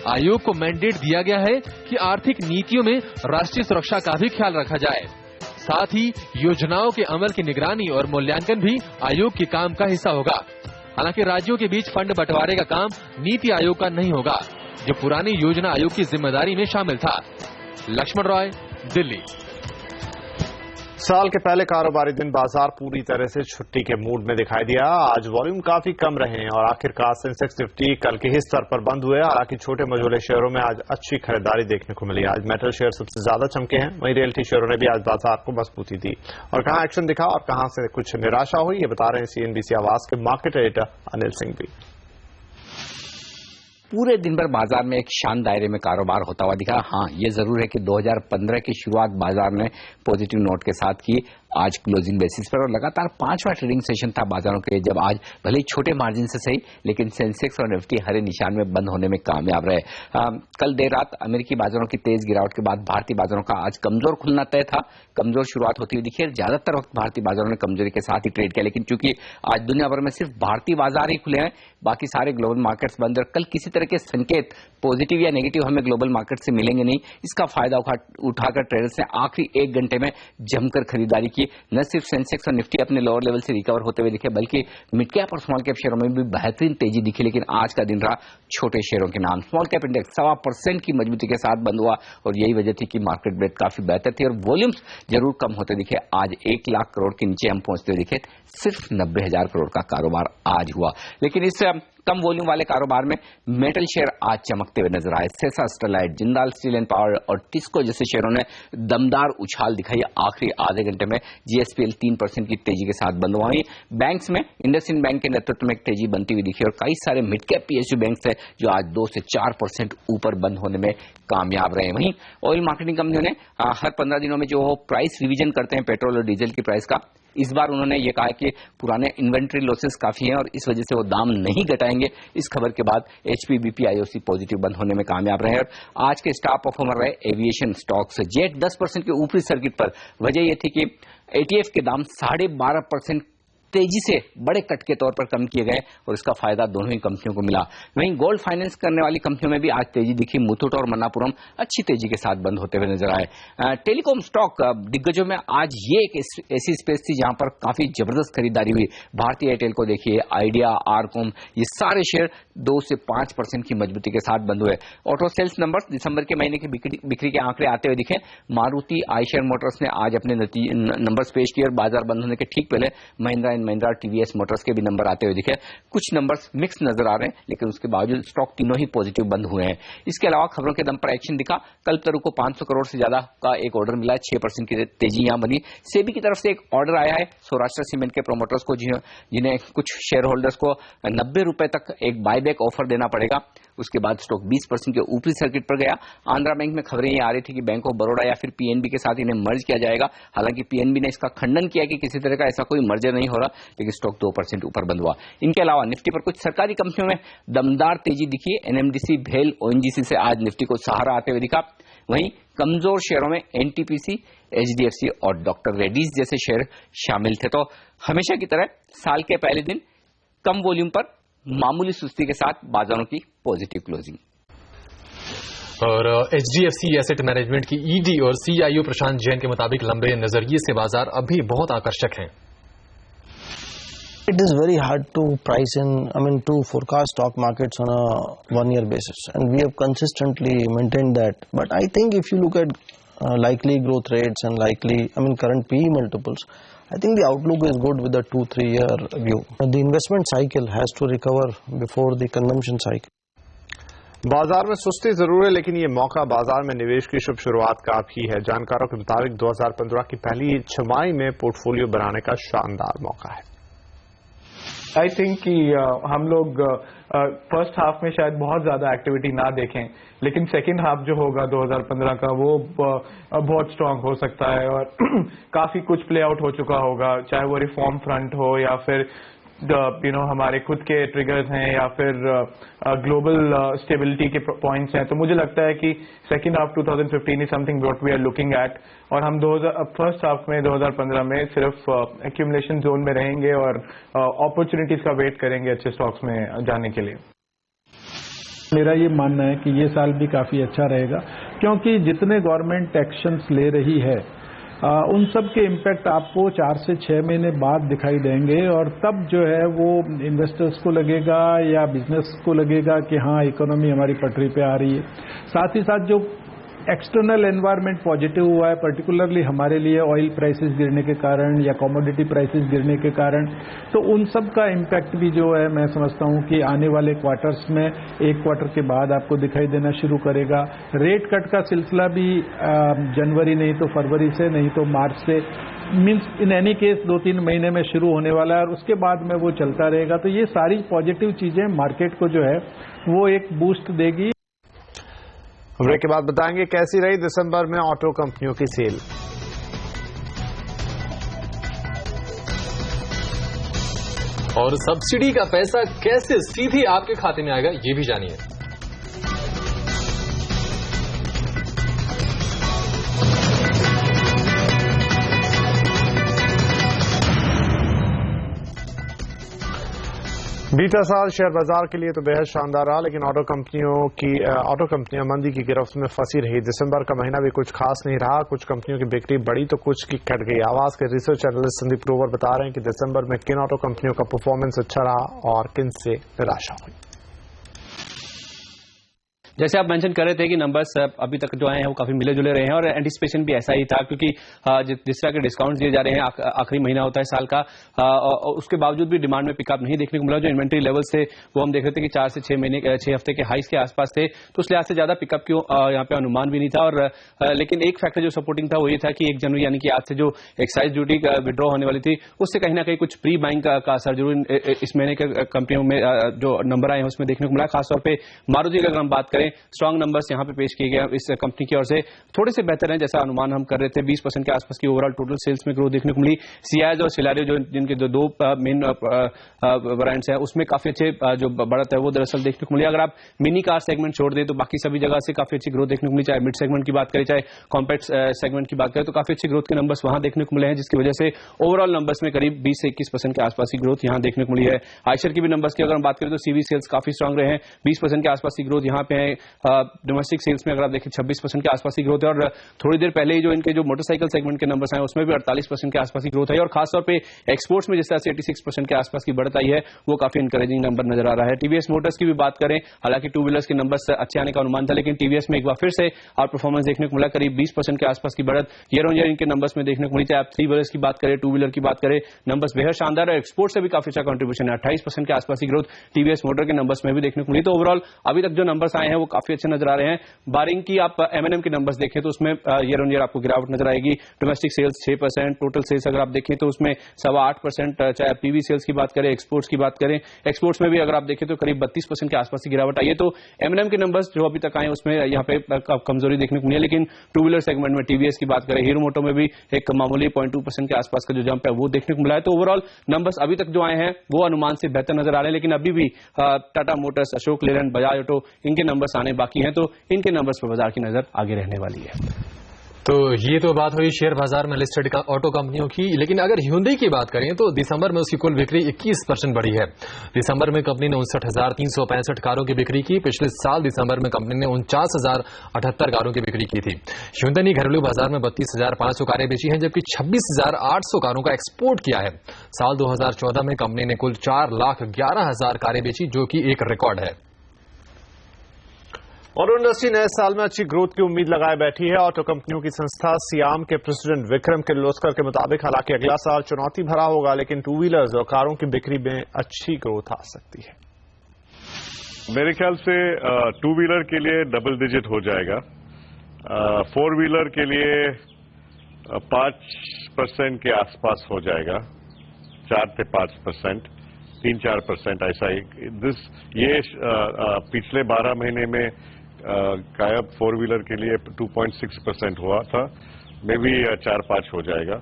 आयोग को मैंडेट दिया गया है कि आर्थिक नीतियों में राष्ट्रीय सुरक्षा का भी ख्याल रखा जाए। साथ ही योजनाओं के अमल की निगरानी और मूल्यांकन भी आयोग के काम का हिस्सा होगा। हालांकि राज्यों के बीच फंड बंटवारे का काम नीति आयोग का नहीं होगा जो पुरानी योजना आयोग की जिम्मेदारी में शामिल था। लक्ष्मण रॉय, दिल्ली। साल के पहले कारोबारी दिन बाजार पूरी तरह से छुट्टी के मूड में दिखाई दिया। आज वॉल्यूम काफी कम रहे और आखिरकार सेंसेक्स निफ्टी कल के ही स्तर पर बंद हुए। हालांकि छोटे मझोले शेयरों में आज अच्छी खरीदारी देखने को मिली। आज मेटल शेयर सबसे ज्यादा चमके हैं, वहीं रियल्टी शेयरों ने भी आज बाजार को मजबूती दी। और कहां एक्शन दिखा और कहां से कुछ निराशा हुई, ये बता रहे हैं सीएनबीसी आवाज के मार्केट एडिटर अनिल सिंह भी। पूरे दिन भर बाजार में एक शांत दायरे में कारोबार होता हुआ दिखा। हाँ, ये जरूर है कि 2015 की शुरुआत बाजार ने पॉजिटिव नोट के साथ की आज क्लोजिंग बेसिस पर और लगातार 5वां ट्रेडिंग सेशन था बाजारों के, जब आज भले ही छोटे मार्जिन से सही लेकिन सेंसेक्स और निफ्टी हरे निशान में बंद होने में कामयाब रहे। कल देर रात अमेरिकी बाजारों की तेज गिरावट के बाद भारतीय बाजारों का आज कमजोर खुलना तय था। कमजोर शुरुआत होती हुई दिखी। ज्यादातर वक्त भारतीय बाजारों ने कमजोरी के साथ ही ट्रेड किया, लेकिन चूंकि आज दुनिया भर में सिर्फ भारतीय बाजार ही खुले हैं, बाकी सारे ग्लोबल मार्केट्स बंद और कल किसी तरह के संकेत पॉजिटिव या नेगेटिव हमें ग्लोबल मार्केट से मिलेंगे नहीं। इसका फायदा उठाकर ट्रेडर्स ने आखिरी 1 घंटे में जमकर खरीदारी की। न सिर्फ सेंसेक्स और निफ्टी अपने लोअर लेवल से रिकवर होते हुए दिखे, बल्कि मिड कैप और स्मॉल कैप शेयरों में भी बेहतरीन तेजी दिखी। लेकिन आज का दिन रहा छोटे शेयरों के नाम। स्मॉल कैप इंडेक्स 1.25% की मजबूती के साथ बंद हुआ और यही वजह थी कि मार्केट ब्रेथ काफी बेहतर थी और वॉल्यूम्स जरूर कम होते दिखे। आज 1 लाख करोड़ के नीचे हम पहुंचते हुए दिखे। सिर्फ 90,000 करोड़ का कारोबार आज हुआ। लेकिन इस कम वॉल्यूम वाले कारोबार में मेटल शेयर आज चमकते हुए नजर आए। सेसा Sterlite, Jindal steel and power और टिस्को जैसे शेयरों ने दमदार उछाल दिखाई। आखिरी आधे घंटे में जीएसपीएल 3% की तेजी के साथ बंद हुआ। बैंक्स में इंडसइंड बैंक के नेतृत्व में एक तेजी बनती हुई दिखी और कई सारे मिड कैप पीएसयू बैंक्स है जो आज 2 से 4% ऊपर बंद होने में कामयाब रहे। वहीं ऑयल मार्केटिंग कंपनियों ने हर 15 दिनों में जो प्राइस रिवीजन करते हैं पेट्रोल और डीजल की प्राइस का, इस बार उन्होंने ये कहा कि पुराने इन्वेंट्री लॉसेस काफी हैं और इस वजह से वो दाम नहीं घटाएंगे। इस खबर के बाद एचपी, बीपी, आईओसी पॉजिटिव बंद होने में कामयाब रहे और आज के स्टार परफॉर्मर रहे एविएशन स्टॉक्स। जेट 10% के ऊपरी सर्किट पर। वजह यह थी कि एटीएफ के दाम 12.5% तेजी से बड़े कट के तौर पर कम किए गए और इसका फायदा दोनों ही कंपनियों को मिला। वहीं गोल्ड फाइनेंस करने वाली कंपनियों में भी आज तेजी दिखी। मुथूट और मन्नापुरम अच्छी तेजी के साथ बंद होते हुए नजर आए। टेलीकॉम स्टॉक दिग्गजों में आज ये एक ऐसी स्पेस थी जहां पर काफी जबरदस्त खरीदारी हुई। भारतीय एयरटेल को देखिए, आइडिया, आरकॉम, ये सारे शेयर 2 से 5% की मजबूती के साथ बंद हुए। ऑटो सेल्स नंबर्स दिसंबर के महीने की बिक्री के आंकड़े आते हुए दिखे। मारुति, आयशर मोटर्स ने आज अपने नंबर्स पेश किए और बाजार बंद होने के ठीक पहले Mahindra and Mahindra TVS Motors के भी नंबर आते हुए दिखे। कुछ नंबर्स मिक्स नजर आ रहे हैं, लेकिन उसके बावजूद स्टॉक तीनों ही पॉजिटिव बंद हुए हैं। इसके अलावा खबरों के दम पर एक्शन दिखा। कल्पतरू को 500 करोड़ से ज्यादा का एक ऑर्डर मिला, 6% की तेजी यहां बनी। सेबी की तरफ से एक ऑर्डर आया है सौराष्ट्र सीमेंट के प्रोमोटर्स को, जिन्हें कुछ शेयर होल्डर्स को 90 रुपए तक एक बायबैक ऑफर देना पड़ेगा। उसके बाद स्टॉक 20% के ऊपरी सर्किट पर गया। आंध्रा बैंक में खबरें ये आ रही थी कि बैंक ऑफ बड़ौदा या फिर पीएनबी के साथ इन्हें मर्ज किया जाएगा। हालांकि पीएनबी ने इसका खंडन किया कि किसी तरह का ऐसा कोई मर्जर नहीं हो रहा, लेकिन स्टॉक 2% ऊपर बंद हुआ। इनके अलावा निफ्टी पर कुछ सरकारी कंपनियों में दमदार तेजी दिखी। एनएमडीसी, भेल, ओएनजीसी से आज निफ्टी को सहारा आते हुए दिखा। वहीं कमजोर शेयरों में एनटीपीसी, एचडीएफसी और डॉक्टर रेड्डीज जैसे शेयर शामिल थे। तो हमेशा की तरह साल के पहले दिन कम वॉल्यूम पर मामूली सुस्ती के साथ बाजारों की पॉजिटिव क्लोजिंग। और एचडीएफसी एसेट मैनेजमेंट की ईडी और सीआईओ प्रशांत जैन के मुताबिक लंबे नजरिए से बाजार अभी बहुत आकर्षक हैं। It is very hard to price in, to forecast stock markets on a one-year basis, and we have consistently maintained that. But I think if you look at likely growth rates and current PE multiples, I think the outlook is good with a 2-3 year view. The investment cycle has to recover before the consumption cycle. बाजार में सुस्ती जरूर है, लेकिन ये मौका बाजार में निवेश की शुभ शुरुआत का भी है। जानकारों के मुताबिक 2015 की पहली छमाही में पोर्टफोलियो बनाने का शानदार मौका है। आई थिंक कि हम लोग फर्स्ट हाफ में शायद बहुत ज्यादा एक्टिविटी ना देखें, लेकिन सेकेंड हाफ जो होगा 2015 का वो बहुत स्ट्रांग हो सकता है और काफी कुछ प्ले आउट हो चुका होगा, चाहे वो रिफॉर्म फ्रंट हो या फिर हमारे खुद के ट्रिगर्स हैं या फिर ग्लोबल स्टेबिलिटी के पॉइंट्स हैं। तो मुझे लगता है कि second half 2015 is something what we are looking at, और हम फर्स्ट हाफ में 2015 में सिर्फ एक्यूमुलेशन जोन में रहेंगे और अपॉर्चुनिटीज का वेट करेंगे अच्छे स्टॉक्स में जाने के लिए। मेरा ये मानना है कि ये साल भी काफी अच्छा रहेगा, क्योंकि जितने गवर्नमेंट एक्शंस ले रही है उन सब के इम्पैक्ट आपको 4 से 6 महीने बाद दिखाई देंगे, और तब जो है वो इन्वेस्टर्स को लगेगा या बिजनेस को लगेगा कि हाँ इकोनॉमी हमारी पटरी पे आ रही है। साथ ही साथ जो एक्सटर्नल एनवायरनमेंट पॉजिटिव हुआ है, पर्टिकुलरली हमारे लिए ऑयल प्राइसेस गिरने के कारण या कमोडिटी प्राइसेस गिरने के कारण, तो उन सब का इम्पैक्ट भी जो है मैं समझता हूं कि आने वाले क्वार्टर्स में एक क्वार्टर के बाद आपको दिखाई देना शुरू करेगा। रेट कट का सिलसिला भी जनवरी नहीं तो फरवरी से, नहीं तो मार्च से, मीन्स इन एनी केस 2-3 महीने में शुरू होने वाला है और उसके बाद में वो चलता रहेगा। तो ये सारी पॉजिटिव चीजें मार्केट को जो है वो एक बूस्ट देगी। ब्रेक के बाद बताएंगे कैसी रही दिसंबर में ऑटो कंपनियों की सेल। और सब्सिडी का पैसा कैसे सीधे आपके खाते में आएगा, ये भी जानिए। बीता साल शेयर बाजार के लिए तो बेहद शानदार रहा, लेकिन ऑटो कंपनियां मंदी की गिरफ्त में फंसी रही। दिसंबर का महीना भी कुछ खास नहीं रहा। कुछ कंपनियों की बिक्री बढ़ी तो कुछ की घट गई। आवाज के रिसर्च एनालिस्ट संदीप ग्रोवर बता रहे हैं कि दिसंबर में किन ऑटो कंपनियों का परफॉर्मेंस अच्छा रहा और किन से निराशा हुई। जैसे आप मेंशन कर रहे थे कि नंबर्स अभी तक जो आए हैं वो काफी मिले जुले रहे हैं, और एंटिसिपेशन भी ऐसा ही था, क्योंकि जिस तरह के डिस्काउंट दिए जा रहे हैं, आखिरी महीना होता है साल का, उसके बावजूद भी डिमांड में पिकअप नहीं देखने को मिला। जो इन्वेंट्री लेवल्स थे वो हम देख रहे थे कि 4 से 6 हफ्ते के हाइस के आसपास थे, तो उस लिहाज से ज्यादा पिकअप क्यों यहाँ पे अनुमान भी नहीं था। और लेकिन एक फैक्टर जो सपोर्टिंग था वो ये था कि 1 जनवरी यानी कि आज से जो एक्साइज ड्यूटी विड्रॉ होने वाली थी, उससे कहीं ना कहीं कुछ प्री बाइंग का असर जरूर इस महीने के कंपनियों में जो नंबर आए हैं उसमें देखने को मिला। खासतौर पर मारुति की अगर हम बात करें, स्ट्रांग नंबर यहाँ पे पेश किए गए इस कंपनी की ओर से थोड़े से बेहतर हैं जैसा अनुमान हम कर रहे थे। 20% के आसपास की ओवरऑल टोटल सेल्स में ग्रोथ देखने को मिली। सियाज और सिलारियो जो जिनके जो 2 मेन ब्रांड्स हैं उसमें काफी अच्छे जो बढ़त है वो दरअसल देखने को मिली। अगर आप मिनी कार सेगमेंट छोड़ दें तो बाकी सभी जगह से काफी अच्छी ग्रोथ देखने को मिली, चाहे मिड सेगमेंट की बात करें चाहे कॉम्पैक्ट सेगमेंट की बात करें, तो काफी अच्छी ग्रोथ के नंबर्स वहां देखने को मिले हैं, जिसकी वजह से ओवरऑल नंबर्स में करीब 20 से 21% के आसपास की ग्रोथ यहां देखने को मिली है। आयशर की भी नंबर्स की अगर हम बात करें तो सीवी सेल्स काफी स्ट्रांग रहे हैं, 20% के आसपास की ग्रोथ यहां पे है। डोमेस्टिक सेल्स में अगर आप देखें 26% के आसपास की ग्रोथ है, और थोड़ी देर पहले ही जो इनके जो मोटरसाइकिल सेगमेंट के नंबर्स आए उसमें भी 48% के आसपास की ग्रोथ है, और खासतौर पे एक्सपोर्ट्स में जिस तरह से 86% के आसपास की बढ़त आई है वो काफी इंकरेजिंग नंबर नजर आ रहा है। टीवीएस मोटर्स की भी बात करें, हालांकि टू व्हीलर्स के नंबर्स अच्छे आने का अनुमान था, लेकिन टीवीएस में एक बार फिर से आउट परफॉर्मेंस देखने को मिला, करीब 20% के आसपास की बढ़त ईयर ऑन ईयर इनके नंबर्स में देखने को मिली। चाहे आप थ्री व्हीलर्स की बात करें, टू व्हीलर की बात करें, नंबर्स बेहद शानदार है। एक्सपोर्ट से भी काफी अच्छा कंट्रीब्यूशन है, 28% के आसपास की ग्रोथ टीवीएस मोटर के नंबर्स में भी देखने को मिली। तो ओवरऑल अभी तक जो नंबर्स आए हैं वो काफी अच्छे नजर आ रहे हैं। बारिंग की आप एमएनएम के नंबर्स देखें तो उसमें ईयर ऑन ईयर आपको गिरावट नजर आएगी। डोमेस्टिक सेल्स 6%, टोटल सेल्स अगर आप देखें तो उसमें 8.25%, चाहे आप पीवी सेल्स की बात करें, एक्सपोर्ट्स की बात करें, एक्सपोर्ट्स में भी अगर आप देखें तो करीब 32% के आसपास की गिरावट आई है। तो एमएनएम के नंबर्स जो अभी तक आए उसमें यहाँ पे कमजोरी देखने को मिली है, लेकिन टू व्हीलर सेगमेंट में टीवीएस की बात करें, हीरो मोटो में भी एक मामूली 0.2% के आसपास का जो जंप है वो देखने को मिला है। तो ओवरऑल नंबर्स अभी तक जो आए हैं वो अनुमान से बेहतर नजर आ रहे हैं, लेकिन अभी भी टाटा मोटर्स, अशोक लेलैंड, बजाज ऑटो, इनके नंबर्स आने बाकी हैं, तो इनके नंबर्स पर बाजार की नजर आगे रहने वाली है। तो ये तो बात हुई शेयर बाजार में लिस्टेड ऑटो कंपनियों की, लेकिन अगर Hyundai की बात करें तो दिसंबर में उसकी कुल बिक्री 21% बढ़ी है। दिसंबर में कंपनी ने 59,365 कारों की बिक्री की। पिछले साल दिसंबर में कंपनी ने 49,078 कारों की बिक्री की थी। Hyundai ने घरेलू बाजार में 32,500 कारें बेची हैं, जबकि 26,800 कारों का एक्सपोर्ट किया है। साल 2014 में कंपनी ने कुल 4,11,000 कारें बेची, जो कि एक रिकॉर्ड है। ऑटो इंडस्ट्री नए साल में अच्छी ग्रोथ की उम्मीद लगाए बैठी है। ऑटो कंपनियों की संस्था सियाम के प्रेसिडेंट विक्रम किर्लोस्कर के मुताबिक हालांकि अगला साल चुनौती भरा होगा, लेकिन टू व्हीलर्स और कारों की बिक्री में अच्छी ग्रोथ आ सकती है। मेरे ख्याल से टू व्हीलर के लिए डबल डिजिट हो जाएगा, फोर व्हीलर के लिए 5% के आसपास हो जाएगा, 4 से 5%, 3-4% ऐसा ही। ये पिछले 12 महीने में गायब फोर व्हीलर के लिए 2.6% हुआ था, मे भी 4-5 हो जाएगा।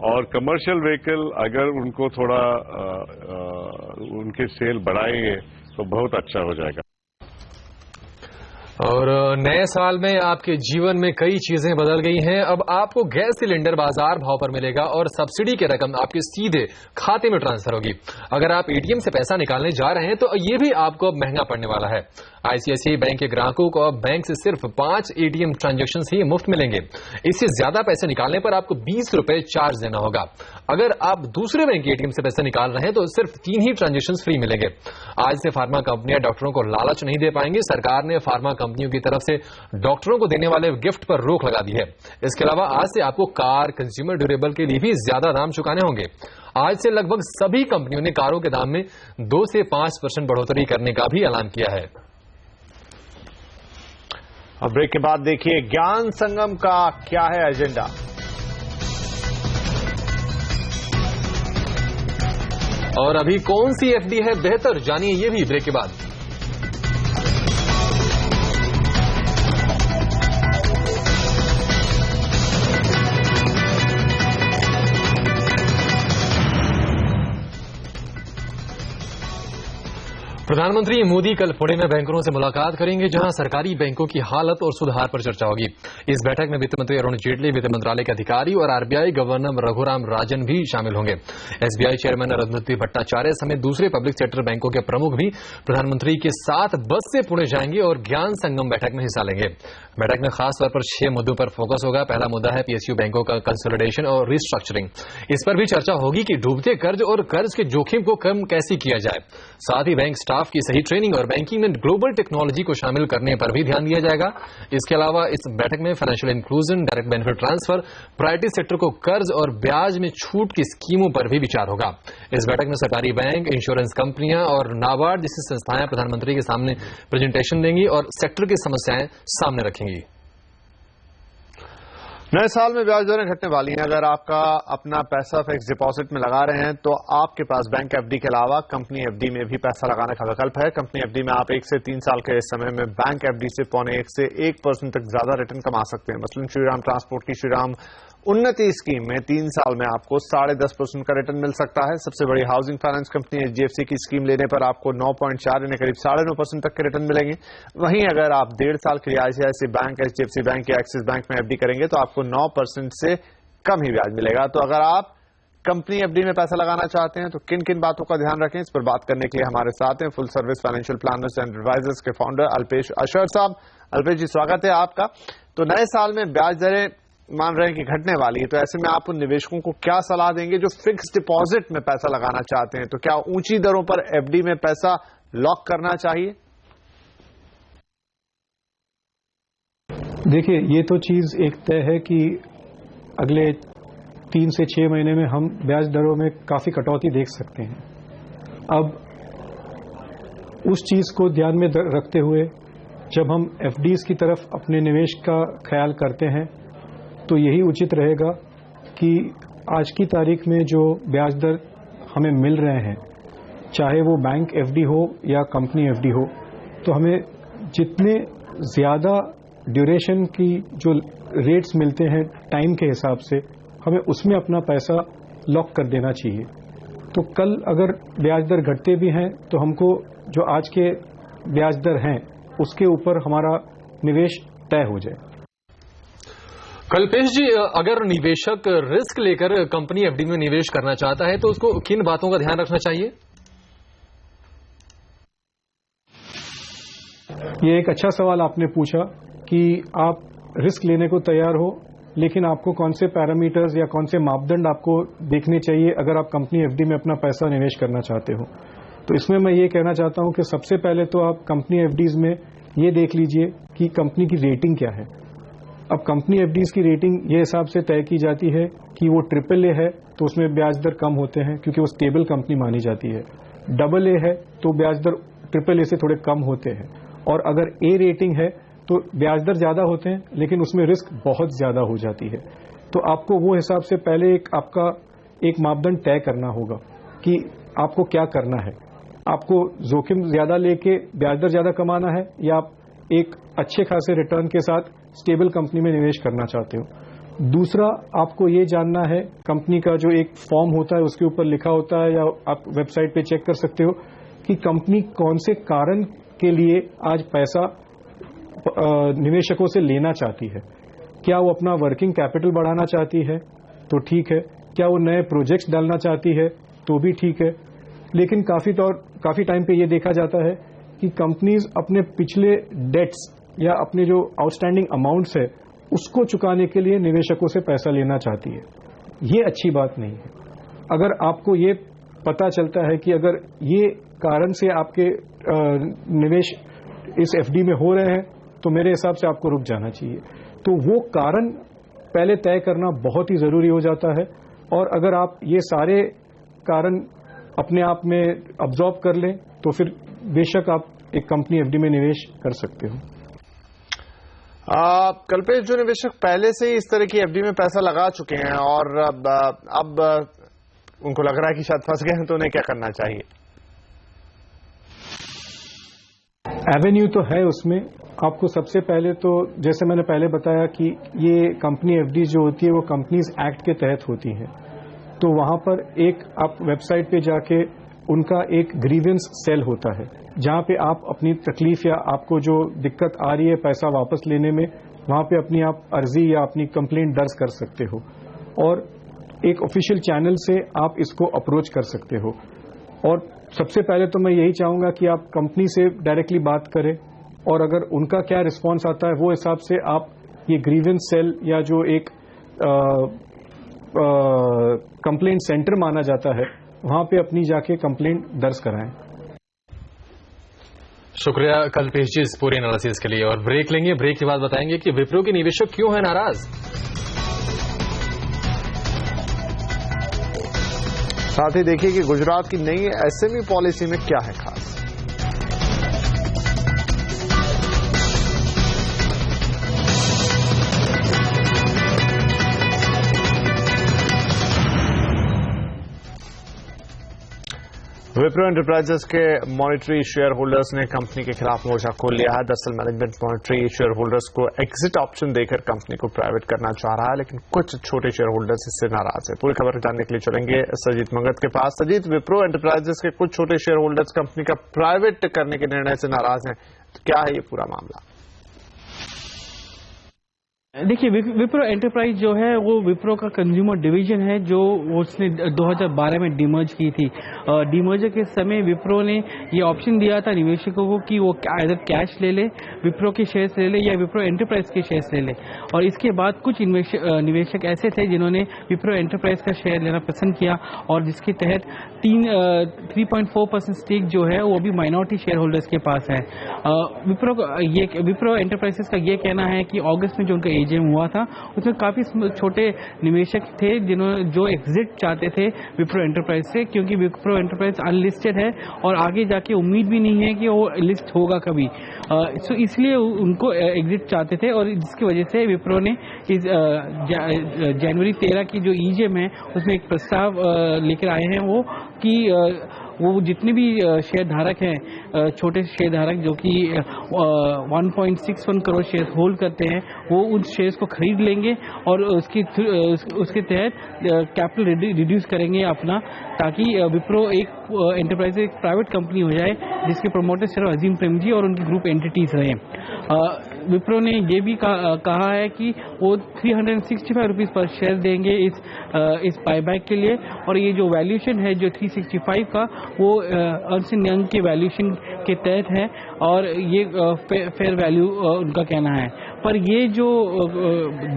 और कमर्शियल व्हीकल अगर उनको थोड़ा उनके सेल बढ़ाएंगे तो बहुत अच्छा हो जाएगा। और नए साल में आपके जीवन में कई चीजें बदल गई हैं। अब आपको गैस सिलेंडर बाजार भाव पर मिलेगा और सब्सिडी की रकम आपके सीधे खाते में ट्रांसफर होगी। अगर आप एटीएम से पैसा निकालने जा रहे हैं तो ये भी आपको अब महंगा पड़ने वाला है। आईसीआईसीआई बैंक के ग्राहकों को अब बैंक से सिर्फ 5 एटीएम ट्रांजैक्शन ही मुफ्त मिलेंगे। इससे ज्यादा पैसे निकालने पर आपको 20 रुपए चार्ज देना होगा। अगर आप दूसरे बैंक के एटीएम से पैसे निकाल रहे हैं तो सिर्फ 3 ही ट्रांजैक्शन फ्री मिलेंगे। आज से फार्मा कंपनियां डॉक्टरों को लालच नहीं दे पाएंगी। सरकार ने फार्मा कंपनियों की तरफ से डॉक्टरों को देने वाले गिफ्ट पर रोक लगा दी है। इसके अलावा आज से आपको कार, कंज्यूमर ड्यूरेबल के लिए भी ज्यादा दाम चुकाने होंगे। आज से लगभग सभी कंपनियों ने कारों के दाम में 2 से 5% बढ़ोतरी करने का भी ऐलान किया है। अब ब्रेक के बाद देखिए ज्ञान संगम का क्या है एजेंडा। और अभी कौन सी एफडी है बेहतर, जानिए ये भी ब्रेक के बाद। प्रधानमंत्री मोदी कल पुणे में बैंकरों से मुलाकात करेंगे, जहां सरकारी बैंकों की हालत और सुधार पर चर्चा होगी। इस बैठक में वित्त मंत्री अरुण जेटली, वित्त मंत्रालय के अधिकारी और आरबीआई गवर्नर रघुराम राजन भी शामिल होंगे। एसबीआई चेयरमैन अरुंधति भट्टाचार्य समेत दूसरे पब्लिक सेक्टर बैंकों के प्रमुख भी प्रधानमंत्री के साथ बस से पुणे जाएंगे और ज्ञान संगम बैठक में हिस्सा लेंगे। बैठक में खास तौर पर 6 मुद्दों पर फोकस होगा। पहला मुद्दा है पीएसयू बैंकों का कंसोलिडेशन और रिस्ट्रक्चरिंग। इस पर भी चर्चा होगी कि डूबते कर्ज और कर्ज के जोखिम को कम कैसे किया जाए। साथ ही बैंक स्टाफ की सही ट्रेनिंग और बैंकिंग में ग्लोबल टेक्नोलॉजी को शामिल करने पर भी ध्यान दिया जाएगा। इसके अलावा इस बैठक में financial inclusion, direct benefit transfer, priority sector को कर्ज और ब्याज में छूट की स्कीमों पर भी विचार होगा। इस बैठक में सरकारी बैंक, इंश्योरेंस कंपनियां और नाबार्ड जैसी संस्थाएं प्रधानमंत्री के सामने प्रेजेंटेशन देंगी और सेक्टर की समस्याएं सामने रखेंगी। नए साल में ब्याज दरें घटने वाली हैं। अगर आपका अपना पैसा फिक्स डिपॉजिट में लगा रहे हैं तो आपके पास बैंक एफडी के अलावा कंपनी एफडी में भी पैसा लगाने का विकल्प है। कंपनी एफडी में आप 1 से 3 साल के समय में बैंक एफडी से 0.25 से 1% तक ज्यादा रिटर्न कमा सकते हैं। मसलन श्रीराम ट्रांसपोर्ट की श्रीराम उन्नति स्कीम में 3 साल में आपको 10.5% का रिटर्न मिल सकता है। सबसे बड़ी हाउसिंग फाइनेंस कंपनी एचडीएफसी की स्कीम लेने पर आपको 9.4 यानी करीब 9.5% तक के रिटर्न मिलेंगे। वहीं अगर आप 1.5 साल के लिए आईसीआईसीआई बैंक, एचडीएफसी बैंक या एक्सिस बैंक में एफडी करेंगे तो आपको 9% से कम ही ब्याज मिलेगा। तो अगर आप कंपनी एफडी में पैसा लगाना चाहते हैं तो किन किन बातों का ध्यान रखें, इस पर बात करने के लिए हमारे साथ हैं full service financial planners and advisers के फाउंडर अल्पेश अशर साहब। अल्पेश जी, स्वागत है आपका। तो नए साल में ब्याज दरें मान रहे हैं कि घटने वाली है, तो ऐसे में आप उन निवेशकों को क्या सलाह देंगे जो फिक्स डिपॉजिट में पैसा लगाना चाहते हैं? तो क्या ऊंची दरों पर एफडी में पैसा लॉक करना चाहिए? देखिए, ये तो चीज एक तय है कि अगले 3 से 6 महीने में हम ब्याज दरों में काफी कटौती देख सकते हैं। अब उस चीज को ध्यान में रखते हुए जब हम एफडीज की तरफ अपने निवेश का ख्याल करते हैं तो यही उचित रहेगा कि आज की तारीख में जो ब्याज दर हमें मिल रहे हैं, चाहे वो बैंक एफडी हो या कंपनी एफडी हो, तो हमें जितने ज्यादा ड्यूरेशन की जो रेट्स मिलते हैं टाइम के हिसाब से, हमें उसमें अपना पैसा लॉक कर देना चाहिए। तो कल अगर ब्याज दर घटते भी हैं तो हमको जो आज के ब्याज दर हैं उसके ऊपर हमारा निवेश तय हो जाए। कल्पेश जी, अगर निवेशक रिस्क लेकर कंपनी एफडी में निवेश करना चाहता है तो उसको किन बातों का ध्यान रखना चाहिए? ये एक अच्छा सवाल आपने पूछा कि आप रिस्क लेने को तैयार हो, लेकिन आपको कौन से पैरामीटर्स या कौन से मापदंड आपको देखने चाहिए अगर आप कंपनी एफडी में अपना पैसा निवेश करना चाहते हो। तो इसमें मैं ये कहना चाहता हूं कि सबसे पहले तो आप कंपनी एफडीज में ये देख लीजिए कि कंपनी की रेटिंग क्या है। अब कंपनी एफडीज की रेटिंग ये हिसाब से तय की जाती है कि वो AAA है तो उसमें ब्याज दर कम होते हैं क्योंकि वो स्टेबल कंपनी मानी जाती है। AA है तो ब्याज दर AAA से थोड़े कम होते हैं, और अगर A रेटिंग है तो ब्याज दर ज्यादा होते हैं लेकिन उसमें रिस्क बहुत ज्यादा हो जाती है। तो आपको वो हिसाब से पहले आपका एक मापदंड तय करना होगा कि आपको क्या करना है। आपको जोखिम ज्यादा लेके ब्याज दर ज्यादा कमाना है या आप एक अच्छे खासे रिटर्न के साथ स्टेबल कंपनी में निवेश करना चाहते हो। दूसरा, आपको ये जानना है, कंपनी का जो एक फॉर्म होता है उसके ऊपर लिखा होता है या आप वेबसाइट पे चेक कर सकते हो कि कंपनी कौन से कारण के लिए आज पैसा निवेशकों से लेना चाहती है। क्या वो अपना वर्किंग कैपिटल बढ़ाना चाहती है तो ठीक है, क्या वो नए प्रोजेक्ट्स डालना चाहती है तो भी ठीक है। लेकिन काफी टाइम पे ये देखा जाता है कि कंपनीज अपने पिछले डेट्स या अपने जो आउटस्टैंडिंग अमाउंट्स है उसको चुकाने के लिए निवेशकों से पैसा लेना चाहती है। ये अच्छी बात नहीं है। अगर आपको ये पता चलता है कि अगर ये कारण से आपके निवेश इस एफडी में हो रहे हैं तो मेरे हिसाब से आपको रुक जाना चाहिए। तो वो कारण पहले तय करना बहुत ही जरूरी हो जाता है, और अगर आप ये सारे कारण अपने आप में अब्जॉर्ब कर लें तो फिर बेशक आप एक कंपनी एफडी में निवेश कर सकते हो। कल्पेश, जो निवेशक पहले से ही इस तरह की एफडी में पैसा लगा चुके हैं और अब उनको लग रहा है कि शायद फंस गए हैं, तो उन्हें क्या करना चाहिए? एवेन्यू तो है उसमें। आपको सबसे पहले तो जैसे मैंने पहले बताया कि ये कंपनी एफडी जो होती है वो कंपनीज एक्ट के तहत होती है। तो वहां पर एक आप वेबसाइट पे जाके उनका एक ग्रीवेंस सेल होता है जहां पे आप अपनी तकलीफ या आपको जो दिक्कत आ रही है पैसा वापस लेने में, वहां पे अपनी आप अर्जी या अपनी कंप्लेंट दर्ज कर सकते हो, और एक ऑफिशियल चैनल से आप इसको अप्रोच कर सकते हो। और सबसे पहले तो मैं यही चाहूंगा कि आप कंपनी से डायरेक्टली बात करें, और अगर उनका क्या रिस्पांस आता है वो हिसाब से आप ये ग्रीवेंस सेल या जो एक कंप्लेंट सेंटर माना जाता है वहां पे अपनी जाके कंप्लेंट दर्ज कराएं। शुक्रिया कल्पेश जी इस पूरे एनालिसिस के लिए। और ब्रेक लेंगे, ब्रेक के बाद बताएंगे कि विप्रो के निवेशक क्यों है नाराज। साथ ही देखिए कि गुजरात की नई एसएमई पॉलिसी में क्या है खास। विप्रो एंटरप्राइजेस के मॉनिटरी शेयर होल्डर्स ने कंपनी के खिलाफ मोर्चा खोल लिया है। दरअसल मैनेजमेंट मॉनिटरी शेयर होल्डर्स को एग्जिट ऑप्शन देकर कंपनी को प्राइवेट करना चाह रहा है, लेकिन कुछ छोटे शेयर होल्डर्स इससे नाराज है। पूरी खबर जानने के लिए चलेंगे सजीत मंगत के पास। सजीत, विप्रो एंटरप्राइजेस के कुछ छोटे शेयर होल्डर्स कंपनी का प्राइवेट करने के निर्णय से नाराज हैं, तो क्या है ये पूरा मामला? देखिए, विप्रो एंटरप्राइज जो है वो विप्रो का कंज्यूमर डिवीजन है जो उसने 2012 में डीमर्ज की थी। डीमर्जर के समय विप्रो ने ये ऑप्शन दिया था निवेशकों को कि वो आइदर कैश ले ले, विप्रो के शेयर्स ले ले या विप्रो एंटरप्राइज के शेयर्स ले ले। और इसके बाद कुछ निवेशक ऐसे थे जिन्होंने विप्रो एंटरप्राइज का शेयर लेना पसंद किया और जिसके तहत 3.4% स्टेक जो है वो भी माइनॉरिटी शेयर होल्डर्स के पास है। विप्रो एंटरप्राइजेस का ये कहना है कि अगस्त में जो उनका एजीएम हुआ था उसमें काफी छोटे निवेशक थे जो एग्जिट चाहते थे विप्रो एंटरप्राइज से, क्योंकि विप्रो एंटरप्राइज अनलिस्टेड है और आगे जाके उम्मीद भी नहीं है कि वो लिस्ट होगा कभी। सो इसलिए उनको एग्जिट चाहते थे और जिसकी वजह से विप्रो ने इस जनवरी 13 की जो ईजीएम है उसमें एक प्रस्ताव लेकर आए हैं वो कि वो जितने भी शेयर धारक हैं, छोटे शेयर धारक जो कि 1.61 करोड़ शेयर होल्ड करते हैं, वो उन शेयर्स को खरीद लेंगे और उसके तहत कैपिटल रिड्यूस करेंगे अपना, ताकि विप्रो एक एंटरप्राइज एक प्राइवेट कंपनी हो जाए जिसके प्रमोटर सिर्फ अजीम प्रेमजी और उनकी ग्रुप एंटिटीज रहें। विप्रो ने ये भी कहा है कि वो 365 रुपीज़ पर शेयर देंगे इस बायबैक के लिए, और ये जो वैल्यूएशन है जो 365 का वो अर्नस्ट एंड यंग के वैल्यूएशन के तहत है और ये फेयर वैल्यू उनका कहना है। पर ये जो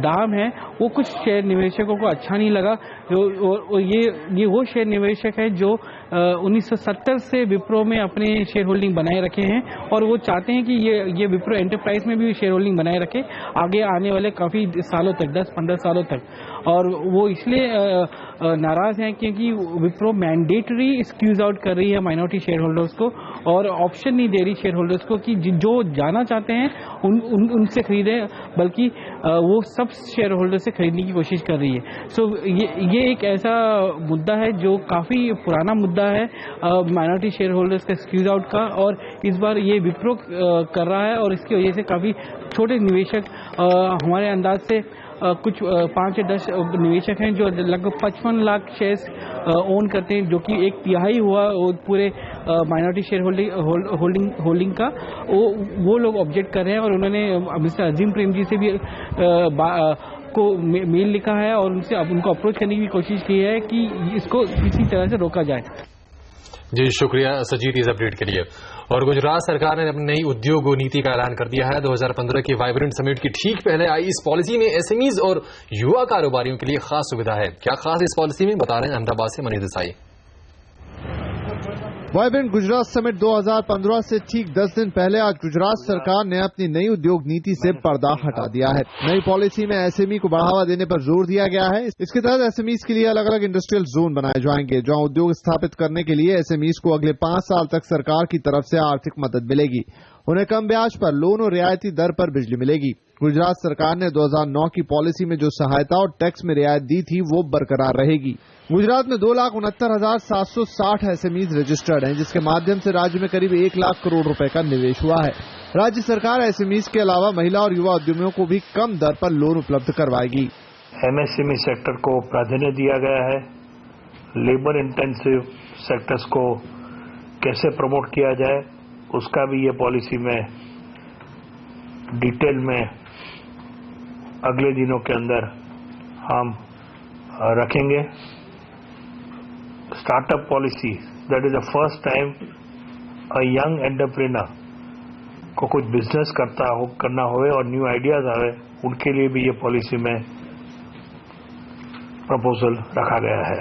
दाम है वो कुछ शेयर निवेशकों को अच्छा नहीं लगा। ये वो शेयर निवेशक है जो 1970 से विप्रो में अपने शेयर होल्डिंग बनाए रखे हैं और वो चाहते हैं कि ये विप्रो एंटरप्राइज में भी शेयर होल्डिंग बनाए रखे आगे आने वाले काफ़ी सालों तक, 10-15 सालों तक। और वो इसलिए नाराज हैं क्योंकि विप्रो मैंडेटरी स्क्यूज आउट कर रही है माइनॉरिटी शेयर होल्डर्स को और ऑप्शन नहीं दे रही शेयर होल्डर्स को कि जो जाना चाहते हैं उनसे खरीदें, बल्कि वो सब शेयर होल्डर से खरीदने की कोशिश कर रही है। सो ये एक ऐसा मुद्दा है जो काफ़ी पुराना मुद्दा है माइनॉरिटी शेयर होल्डर्स का स्क्यूज आउट का, और इस बार ये विप्रो कर रहा है और इसकी वजह से काफ़ी छोटे निवेशक, हमारे अंदाज से कुछ 5 या 10 निवेशक हैं जो लगभग 55 लाख शेयर्स ओन करते हैं, जो कि 1/3 हुआ पूरे माइनॉरिटी शेयर होल्डिंग का। वो लोग ऑब्जेक्ट कर रहे हैं और उन्होंने मिस्टर अजीम प्रेमजी से भी को मेल लिखा है और उनसे उनको अप्रोच करने की कोशिश की है कि इसको किसी तरह से रोका जाए। जी शुक्रिया सजीत इस अपडेट के लिए। और गुजरात सरकार ने अपनी नई उद्योग नीति का ऐलान कर दिया है। 2015 की वाइब्रेंट समिट की ठीक पहले आई इस पॉलिसी में एसएमईज और युवा कारोबारियों के लिए खास सुविधा है। क्या खास इस पॉलिसी में, बता रहे हैं अहमदाबाद से मनीष देसाई। वाइब्रेंट गुजरात समिट 2015 से ठीक 10 दिन पहले आज गुजरात सरकार ने अपनी नई उद्योग नीति से पर्दा हटा दिया है। नई पॉलिसी में एसएमई को बढ़ावा देने पर जोर दिया गया है। इसके तहत एसएमईज के लिए अलग अलग इंडस्ट्रियल जोन बनाए जाएंगे, जहां उद्योग स्थापित करने के लिए एसएमईज को अगले 5 साल तक सरकार की तरफ से आर्थिक मदद मिलेगी। उन्हें कम ब्याज पर लोन और रियायती दर पर बिजली मिलेगी। गुजरात सरकार ने 2009 की पॉलिसी में जो सहायता और टैक्स में रियायत दी थी वो बरकरार रहेगी। गुजरात में 2,69,760 एसएमईज रजिस्टर्ड हैं, जिसके माध्यम से राज्य में करीब 1 लाख करोड़ रुपए का निवेश हुआ है। राज्य सरकार एसएमईज के अलावा महिला और युवा उद्यमियों को भी कम दर पर लोन उपलब्ध करवाएगी। एमएसएमई सेक्टर को प्राधान्य दिया गया है। लेबर इंटेंसिव सेक्टर्स को कैसे प्रमोट किया जाए उसका भी ये पॉलिसी में डिटेल में अगले दिनों के अंदर हम रखेंगे। Startup policy, that is the first time a young entrepreneur को कुछ बिजनेस करना होवे और न्यू आइडियाज आवे, उनके लिए भी ये पॉलिसी में प्रपोजल रखा गया है।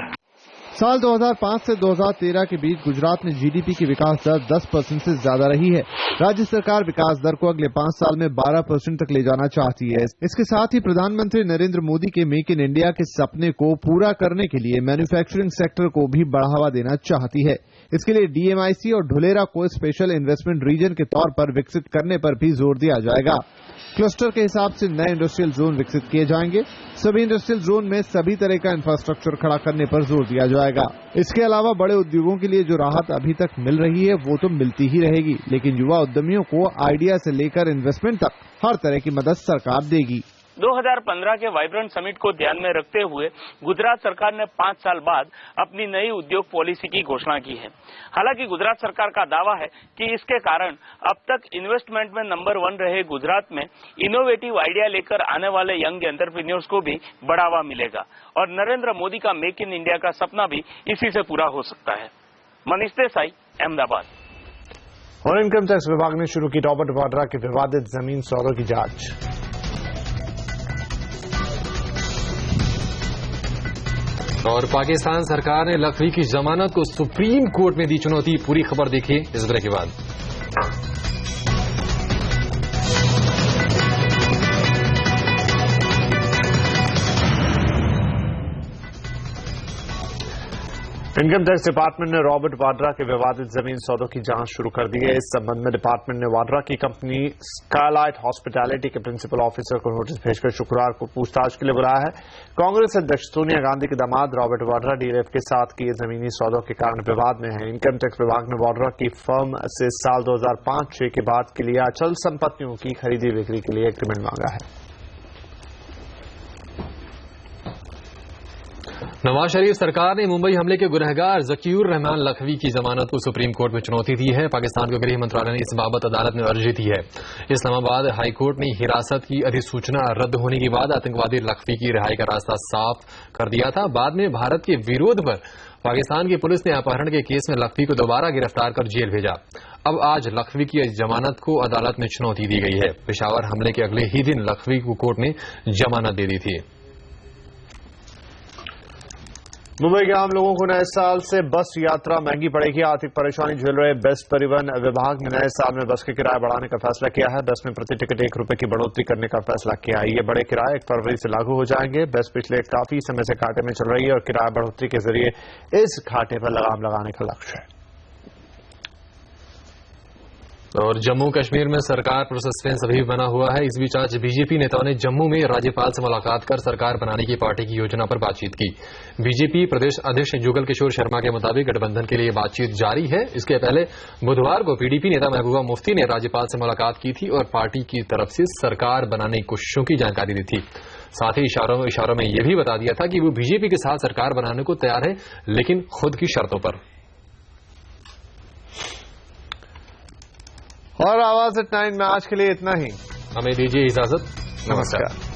साल 2005 से 2013 के बीच गुजरात में जीडीपी की विकास दर 10% से ज्यादा रही है। राज्य सरकार विकास दर को अगले 5 साल में 12% तक ले जाना चाहती है। इसके साथ ही प्रधानमंत्री नरेंद्र मोदी के मेक इन इंडिया के सपने को पूरा करने के लिए मैन्युफैक्चरिंग सेक्टर को भी बढ़ावा देना चाहती है। इसके लिए डीएमआईसी और ढुलेरा को स्पेशल इन्वेस्टमेंट रीजन के तौर पर विकसित करने पर भी जोर दिया जाएगा। क्लस्टर के हिसाब से नए इंडस्ट्रियल जोन विकसित किए जाएंगे। सभी इंडस्ट्रियल जोन में सभी तरह का इंफ्रास्ट्रक्चर खड़ा करने पर जोर दिया जाएगा। इसके अलावा बड़े उद्योगों के लिए जो राहत अभी तक मिल रही है वो तो मिलती ही रहेगी, लेकिन युवा उद्यमियों को आइडिया से लेकर इन्वेस्टमेंट तक हर तरह की मदद सरकार देगी। 2015 के वाइब्रेंट समिट को ध्यान में रखते हुए गुजरात सरकार ने 5 साल बाद अपनी नई उद्योग पॉलिसी की घोषणा की है। हालांकि गुजरात सरकार का दावा है कि इसके कारण अब तक इन्वेस्टमेंट में नंबर 1 रहे गुजरात में इनोवेटिव आइडिया लेकर आने वाले यंग एंटरप्रेन्योर्स को भी बढ़ावा मिलेगा और नरेंद्र मोदी का मेक इन इंडिया का सपना भी इसी से पूरा हो सकता है। मनीष देसाई, अहमदाबाद। और इनकम टैक्स विभाग ने शुरू की रॉबर्ट वाड्रा के विवादित जमीन सौदों की जांच। और पाकिस्तान सरकार ने लखवी की जमानत को सुप्रीम कोर्ट में दी चुनौती। पूरी खबर देखिए इस ब्रेक के बाद। इनकम टैक्स डिपार्टमेंट ने रॉबर्ट वाड्रा के विवादित जमीन सौदों की जांच शुरू कर दी है। इस संबंध में डिपार्टमेंट ने वाड्रा की कंपनी स्काईलाइट हॉस्पिटैलिटी के प्रिंसिपल ऑफिसर को नोटिस भेजकर शुक्रवार को पूछताछ के लिए बुलाया है। कांग्रेस अध्यक्ष सोनिया गांधी के दामाद रॉबर्ट वाड्रा डीएलएफ के साथ किए जमीनी सौदों के कारण विवाद में है। इनकम टैक्स विभाग ने वाड्रा की फर्म से साल 2005-6 के बाद के लिए अचल संपत्तियों की खरीदी बिक्री के लिए एग्रीमेंट मांगा है। नवाज शरीफ सरकार ने मुंबई हमले के गुनहगार जकीउर रहमान लखवी की जमानत को सुप्रीम कोर्ट में चुनौती दी है। पाकिस्तान के गृह मंत्रालय ने इस बाबत अदालत में अर्जी दी है। इस्लामाबाद हाईकोर्ट ने हिरासत की अधिसूचना रद्द होने के बाद आतंकवादी लखवी की रिहाई का रास्ता साफ कर दिया था। बाद में भारत के विरोध पर पाकिस्तान की पुलिस ने अपहरण के केस में लखवी को दोबारा गिरफ्तार कर जेल भेजा। अब आज लखवी की जमानत को अदालत में चुनौती दी गई है। पेशावर हमले के अगले ही दिन लखवी को कोर्ट ने जमानत दे दी थी। मुंबई के आम लोगों को नए साल से बस यात्रा महंगी पड़ेगी। आर्थिक परेशानी झेल रहे बेस्ट परिवहन विभाग ने नए साल में बस के किराए बढ़ाने का फैसला किया है। बस में प्रति टिकट ₹1 की बढ़ोतरी करने का फैसला किया है। ये बड़े किराए 1 फरवरी से लागू हो जाएंगे। बस पिछले काफी समय से घाटे में चल रही है और किराया बढ़ोतरी के जरिए इस घाटे पर लगाम लगाने का लक्ष्य है। और जम्मू कश्मीर में सरकार पर सस्पेंस अभी बना हुआ है। इस बीच आज बीजेपी नेताओं ने जम्मू में राज्यपाल से मुलाकात कर सरकार बनाने की पार्टी की योजना पर बातचीत की। बीजेपी प्रदेश अध्यक्ष जुगल किशोर शर्मा के मुताबिक गठबंधन के लिए बातचीत जारी है। इसके पहले बुधवार को पीडीपी नेता महबूबा मुफ्ती ने राज्यपाल से मुलाकात की थी और पार्टी की तरफ से सरकार बनाने की कोशिशों की जानकारी दी थी। साथ ही इशारों में यह भी बता दिया था कि वो बीजेपी के साथ सरकार बनाने को तैयार है, लेकिन खुद की शर्तों पर। और आवाज एट 9 में आज के लिए इतना ही। हमें दीजिए इजाजत। नमस्कार।